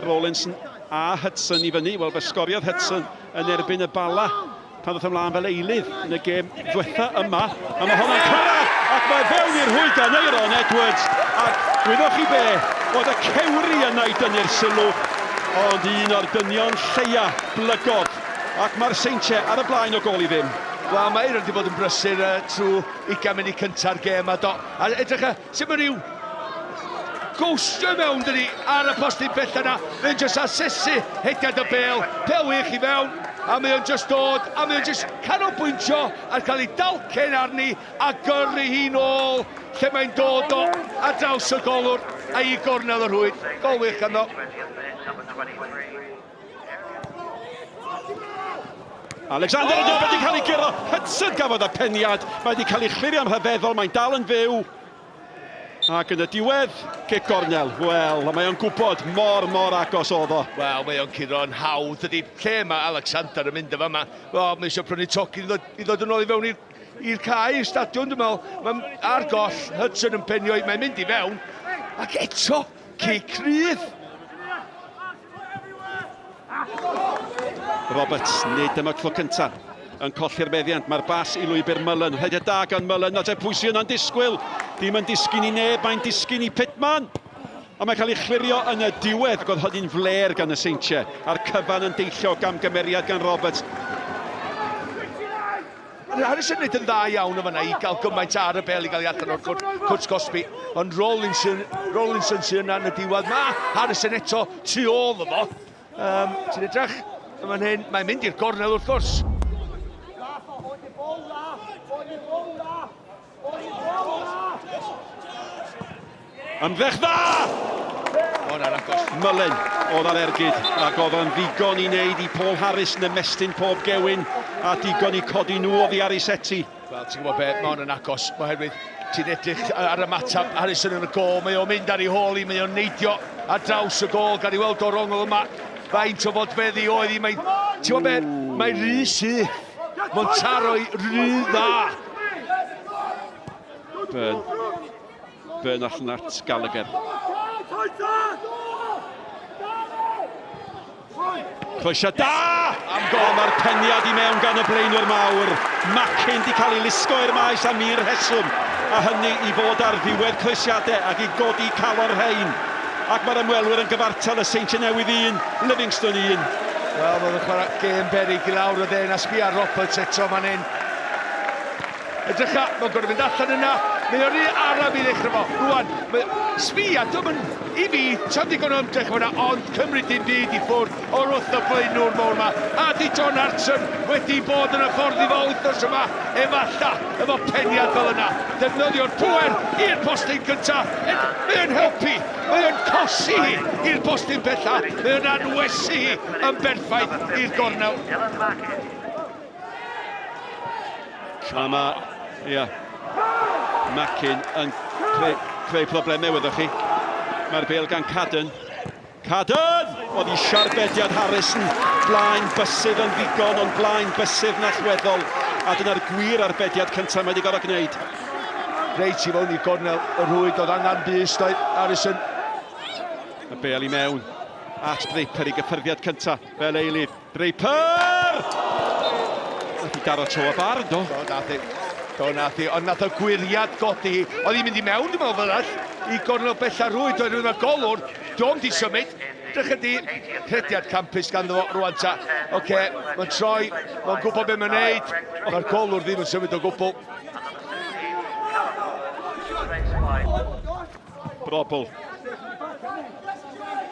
Rawlinson a Hudson I fyny. Wel, fe sgoriodd Hudson yn erbyn y bala pan ddoth ymlaen fel eilydd yn y gêm diwetha yma. A mae hwnna'n cyrraedd ac mae fewn i'r hwyldan Eiron Edwards. A gwyddoch chi be, oedd y cewri yna I dynnu'r sylw. Ond un o'r dynion lleia blygodd. Ac mae'r Seintiau ar y blaen o gol I ddim. Wel, mae Eiron wedi bod yn brysur trwy 20 munud cynta'r gêm a do. A edrych sut mae rhyw gwstio mewn dyni ar y postyn bell yna. Fe'n jyst asesu hediad y bel wych I fewn. A mae o'n jyst dod, a mae o'n jyst canolbwyntio a cael ei dalcen arni a gyrru hi nôl lle mae'n dod o a draws y golwr a I gornel y rhwyd. Gol wych ganddo. Alexander yn wedi cael ei giro. Hudson gafodd y peniad. Mae wedi cael ei chlirio am rhyfeddol. Mae'n dal yn fyw. Ac yn y diwedd, cic gornel. Wel, mae o'n gwybod mor agos oedd o. Wel, mae o'n curo'n hawdd ydi. Lle mae Alexander yn mynd efo yma? Wel, mae eisiau prynu tocyn I ddod yn ôl I fewn i'r cae, i'r stadion, dwi'n meddwl. Mae ar goll, Hudson yn penio, mae'n mynd I fewn. Ac eto, cic rydd. Roberts, nid yma tro cyntaf yn colli'r meddiant. Mae'r bas I lwybr Mullen. Hediad da gan Mullen. Nad e pwysig yna'n disgwyl. Dim yn disgyn I neb, mae'n disgyn I Pitman. A mae'n cael ei chlirio yn y diwedd. Ac oedd hynny'n fler gan y Seintiau. A'r cyfan yn deillio gan gymeriad gan Roberts. Harrison nid yn dda iawn o fanna I gael gymaint ar y bel I gael ei allan o'r cwrs Cosby. Ond Rawlinson sy'n yna yn y diwedd. Mae Harrison eto tu ôl efo. Ti'n edrych? Mae'n mynd i'r gornel wrth gwrs. Ymdrech dda! Mullen oedd ar ergyd ac oedd o'n ddigon I wneud I Paul Harris yn ymestyn pob gewyn a digon I codi nhw oddi ar ei seti. Wel, ti'n gwybod be, mae hwn yn agos, oherwydd ti'n edrych ar y matab Harrison yn y gol, mae o'n mynd ar ei hôl I, mae o'n neidio ar draws y gol, gan I weld o'r ongl yma, faint o fodfeddi oedd I, ti'n gwybod be, mae rhy syth, mae'n taro I rhy dda. Burn allan at Gallagher. Clwysia da! Am gol, mae'r peniad I mewn gan y blaenwr mawr. Macyn di cael ei lusgo i'r maes am i'r rheswm. A hynny I fod ar ddiwedd clysiadau ac I godi calor rhain. Ac mae'r ymwelwyr yn gyfartal y Seintiau Newydd 1, Livingston 1. Wel, mae'n chwarae gêm berig I lawr o dden a sbi ar Roberts eto man hyn. Edrycha, mae'n gwrdd mynd allan yna. Mae o'r un araf I ddechrau fo. Rwan, sbia, dwi'n mynd I fi, ti'n digon o ymdrech fyna, ond cymryd dim byd I ffwrdd o'r wrth y blaenwr mawr yma. A di John Hartson wedi bod yn y ffordd I fel wythnos yma, efalla, efo peniad fel yna. Defnyddio'r pwer i'r postyn gyntaf. Mae o'n helpu, mae o'n cosi i'r postyn bella, mae o'n anwesu yn berffaith i'r gornel. Macyn yn creu problemau wyddoch chi. Mae'r bel gan Cadden. Cadden! Oedd I siarbediad Harrison. Blaen bysydd yn ddigon, ond blaen bysydd allweddol. A dyna'r gwir arbediad cyntaf mae wedi gorfod gwneud. Reit I fewn i'r gornel y rhwyd oedd angen bust oedd Harrison. Y bel I mewn. At Draper I gyffyrddiad cyntaf. Fel eilydd. Draper! Nath I daro tro y bar, do? Do nath I, ond nath o gwiriad godi hi. Oedd I'n mynd I mewn, dwi'n meddwl fel all, I gornel bella rwyd, oedd yna golwr, diom di symud. Drych ydi, rhediad campus ganddo fo rwan ta. Oce, mae'n troi, mae'n gwybod be mae'n neud. Mae'r golwr ddim yn symud o gwbl. Brobl.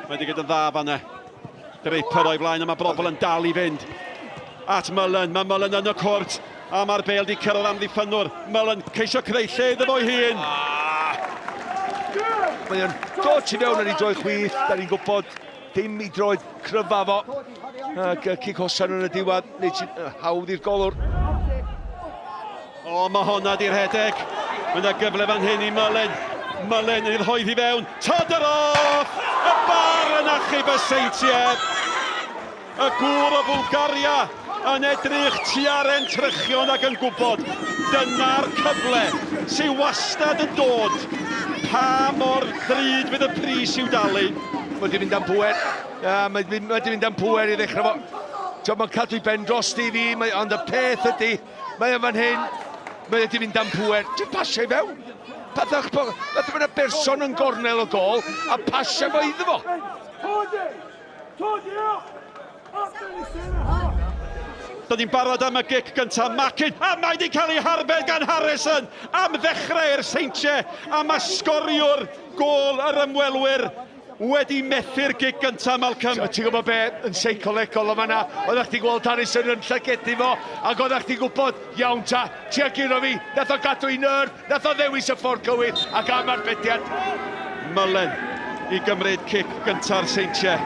Mae wedi gyda'n dda fanna. Draper o'i flaen, a mae Brobl yn dal I fynd. At Mullen, mae Mullen yn y cwrt. A mae'r bel di cyrraedd am ddiffynwr. Mullen ceisio creu lle iddo fo'i hun. Mae o'n dod ti fewn ar ei droi chwith. Da ni'n gwybod dim I droed cryfa fo. Ac cic hosan yn y diwedd. Nid hawdd i'r golwr. O, mae honna di'r hedeg. Mae yna gyfle fan hyn I Mullen. Mullen yn rhoedd I fewn. Todder off! Y bar yn achub y Seintiau. Y gŵr o Bwlgaria. Yn edrych tua'r entrychion ac yn gwybod dyna'r cyfle sy'n wastad yn dod pa mor ddrud fydd y pris i'w dalu wedi mynd am pwer. Mae wedi mynd am pwer i ddechrau fo. Mae'n cadw i ben drosti fi, ond y peth ydy, mae yn fan hyn, mae wedi mynd am pwer. Ti'n pasio i fewn? Byddwch yna berson yn gornel o gol, a pasio fo iddo fo. Da ni'n barod am y gic gyntaf, Macin, a mae wedi cael ei harbed gan Harrison am ddechrau'r Seintiau, a mae sgoriwr gol yr ymwelwyr wedi methu'r gic gyntaf, Malcolm. Ti'n gwybod be, yn seicolegol o fanna, oeddech ti gweld Harrison yn llygedi fo, ac oeddech ti gwybod, iawn ta, ti ag un o fi, nath o gadw i nyrd, nath o ddewis y ffordd cywir, ac am arbediad. Mullen i gymryd cic gyntaf'r Seintiau.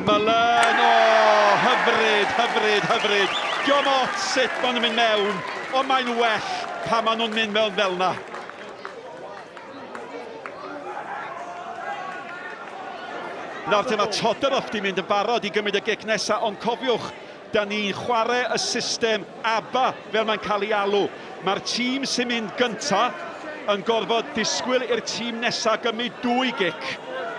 Mullen, hyfryd. Diom ot sut maen nhw'n mynd mewn, ond mae'n well pan maen nhw'n mynd mewn fel na. Nawr te mae Todorov di mynd yn barod i gymryd y gic nesaf, ond cofiwch, da ni'n chwarae y system ABBA fel mae'n cael ei alw. Mae'r tîm sy'n mynd gyntaf yn gorfod disgwyl i'r tîm nesaf gymryd 2 gic.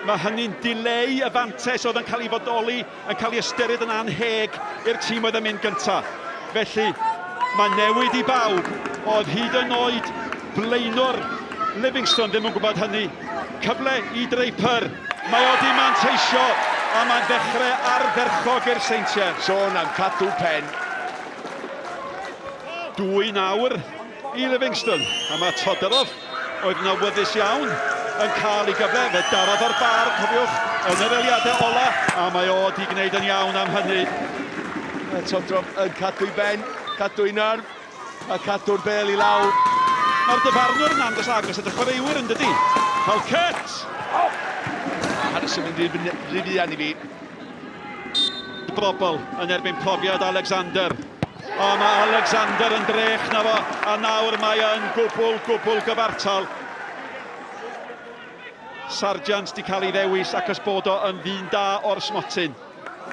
Mae hynny'n dileu y fantes oedd yn cael ei fodoli, yn cael ei ystyried yn anheg i'r tîm oedd yn mynd gyntaf. Felly, mae newid i bawb, oedd hyd yn oed blaenwr Livingston ddim yn gwybod hynny. Cyfle i Draper, mae o di manteisio, a mae'n dechrau ardderchog i'r Seintiau. Sôn am cadw pen. 2 nawr i Livingston, a mae Todorov oedd yn awyddus iawn yn cael ei gyfle, fe darodd o'r bar, cofiwch, yn yr eiliadau ola, a mae o di gwneud yn iawn am hynny. Todorov yn cadw i ben, cadw i nerf, a cadw'r bel i lawr. Mae'r dyfarnwr yn agos at y chwaraewyr yn dydi. Halket! Harrison yn ryddian i fi. Brobl yn erbyn profiad Alexander. O, mae Alexander yn drech na fo, a nawr mae yn gwbl gyfartal. Sargent di cael ei ddewis ac os bod o yn ddyn da o'r Smotyn.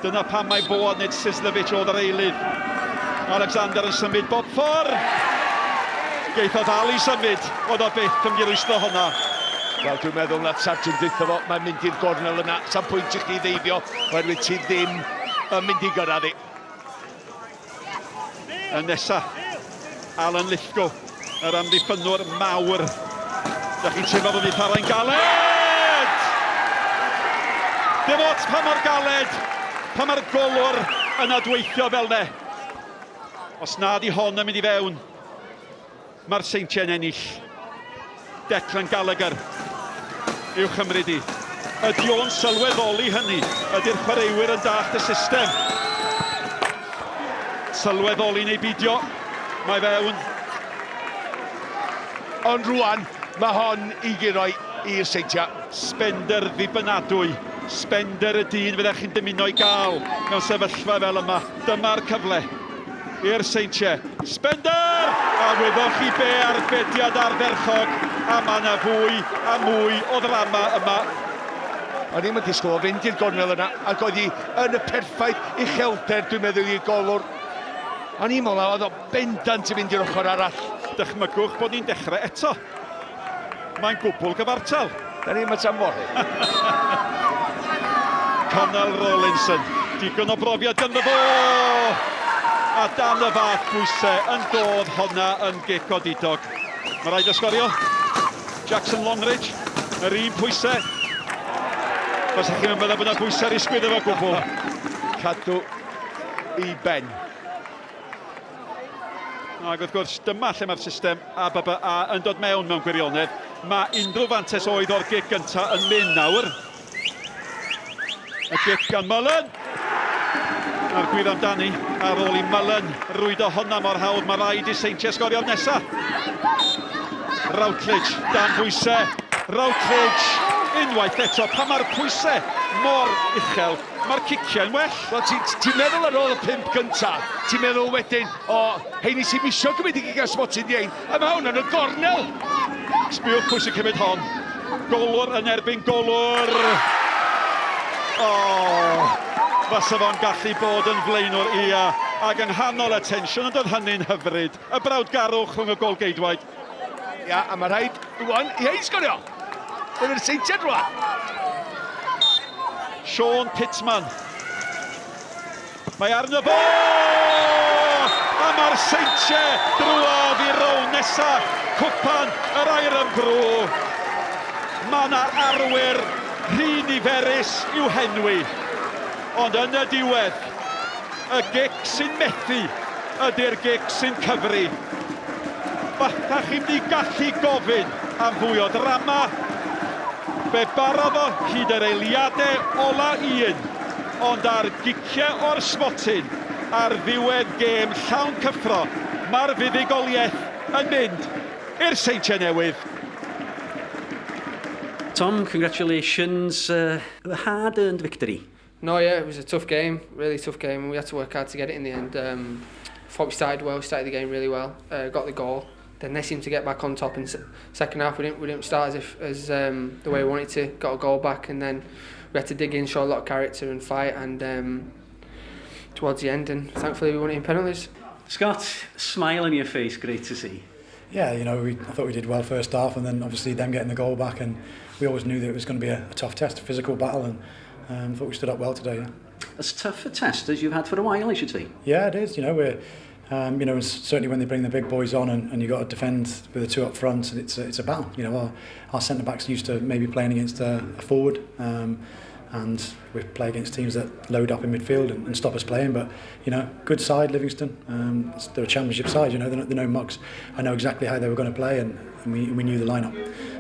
Dyna pam mae bod nid Sislevic oedd yr eilydd. Alexander yn symud bob ffordd. Geith o ddal i symud, oedd o byth yn gyrwysdo hwnna. Wel, dwi'n meddwl na Sargent ddeitho fo, mae'n mynd i'r gornel yna. Sa'n pwynt i chi ddeifio, oherwydd ti ddim yn mynd i gyrraeddi. Y nesa, Alan Lithgow, yr amddiffynwr mawr. Da chi'n teimlo bod fi parau'n galed! Dim ots pa mor galed, pa mor golwr yn adweithio fel ne. Os nad i hon yn mynd i fewn, mae'r Seintiau yn ennill. Declan Gallagher i'w chymryd i. Ydy o'n sylweddoli hynny? Ydy'r chwaraewyr yn dallt y system? Sylweddoli neu beidio, mae fewn. Ond rwan, mae hon i gyroi i'r Seintiau. Sbender ddibynadwy. Sbender y dyn fyddech chi'n dymuno i gael mewn sefyllfa fel yma. Dyma'r cyfle i'r Seintiau. Sbender! A wyddwch chi be arbediad ardderchog. A mae yna fwy a mwy o ddrama yma. O'n i'n disgwyl o fynd i'r gornel yna, ac oedd hi yn y perffaith uchelder, dwi'n meddwl, i'r golwr. O'n i'n meddwl, oedd o bendant i fynd i'r ochr arall. Dychmygwch bod ni'n dechrau eto. Mae'n gwbl gyfartal. Da ni'n mynd am mori. Connell Rawlinson, digon o brofiad ganddo fo! A dan y fath bwysau yn dod honna yn gic o didog. Mae rhaid o sgorio. Jackson Longridge, yr un pwysau. Os ydych chi'n meddwl bod yna bwysau risgwydd efo gwbl. Cadw i ben. Ac wrth gwrs, dyma lle mae'r system ABBA yn dod mewn mewn gwirionedd. Mae unrhyw fantes oedd o'r gic gyntaf yn mynd nawr. Y gic gan Mullen. A'r gwir amdani ar ôl i Mullen rwydo honna mor hawdd. Mae rhaid i Seintiau sgorio nesaf. Routledge, dan bwysau. Routledge, unwaith eto. Pa mae'r pwysau mor uchel, mae'r ciciau'n well. Wel, ti'n meddwl ar ôl y 5 gyntaf, ti'n meddwl wedyn, o, heini sy'n misio gymryd i giga Smotyn di ein, a mae hwn yn y gornel. Sbiwch pwy sy'n cymryd hon. Golwr yn erbyn golwr. Fasa fo'n gallu bod yn flaenwr ia. Ac yng nghanol y tensiwn yn dod hynny'n hyfryd. Y brawdgarwch rhwng y golgeidwaid. Ia, a mae rhaid rwan i hein sgorio. Dyna'r Seintiau rwan. Sean Pittman. Mae arno fo! A mae'r Seintiau drwodd i rown nesa. Cwpan yr IRN-BRU. Mae yna arwyr rhy niferus i'w henwi. Ond yn y diwedd, y gic sy'n methu ydy'r gic sy'n cyfri. Ballach chi'n mynd i gallu gofyn am fwy o drama. Fe barodd o hyd yr eiliadau ola un. Ond ar Giciau o'r Smotyn, ar ddiwedd gêm llawn cyffro, mae'r fuddugoliaeth yn mynd i'r Seintiau Newydd. Tom, congratulations. A hard-earned victory. No, yeah, it was a tough game, really tough game. We had to work hard to get it in the end. Thought we started well, started the game really well, got the goal. Then they seemed to get back on top in second half. We didn't start as the way we wanted to. Got a goal back, and then we had to dig in, show a lot of character and fight. And towards the end, and thankfully we won it in penalties. Scott, smile on your face, great to see. Yeah, you know, I thought we did well first half, and then obviously them getting the goal back, and we always knew that it was going to be a tough test, a physical battle, and thought we stood up well today. Yeah. As tough a test as you've had for a while, I should say. Yeah, it is. You know, we're you know, certainly when they bring the big boys on, and you've got to defend with the two up front, it's a battle. You know, our centre backs used to maybe playing against a forward. And we play against teams that load up in midfield and stop us playing. But, you know, good side, Livingston. They're a championship side, you know, they're no mugs. I know exactly how they were going to play, and we knew the lineup.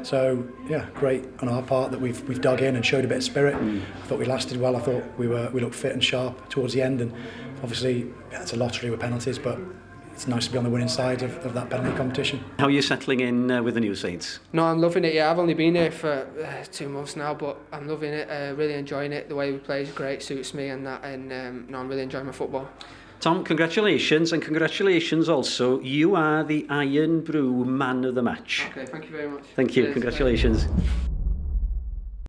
So, yeah, great on our part that we've dug in and showed a bit of spirit. I thought we lasted well. I thought we looked fit and sharp towards the end. And obviously, yeah, it's a lottery with penalties, but it's nice to be on the winning side of that penalty competition. How are you settling in with the new Saints? No, I'm loving it. Yeah, I've only been here for 2 months now, but I'm loving it. Really enjoying it. The way we play is great, suits me, and that. And no, I'm really enjoying my football. Tom, congratulations, and congratulations also. You are the IRN-BRU Man of the Match. Okay, thank you very much. Thank you. Cheers. Congratulations.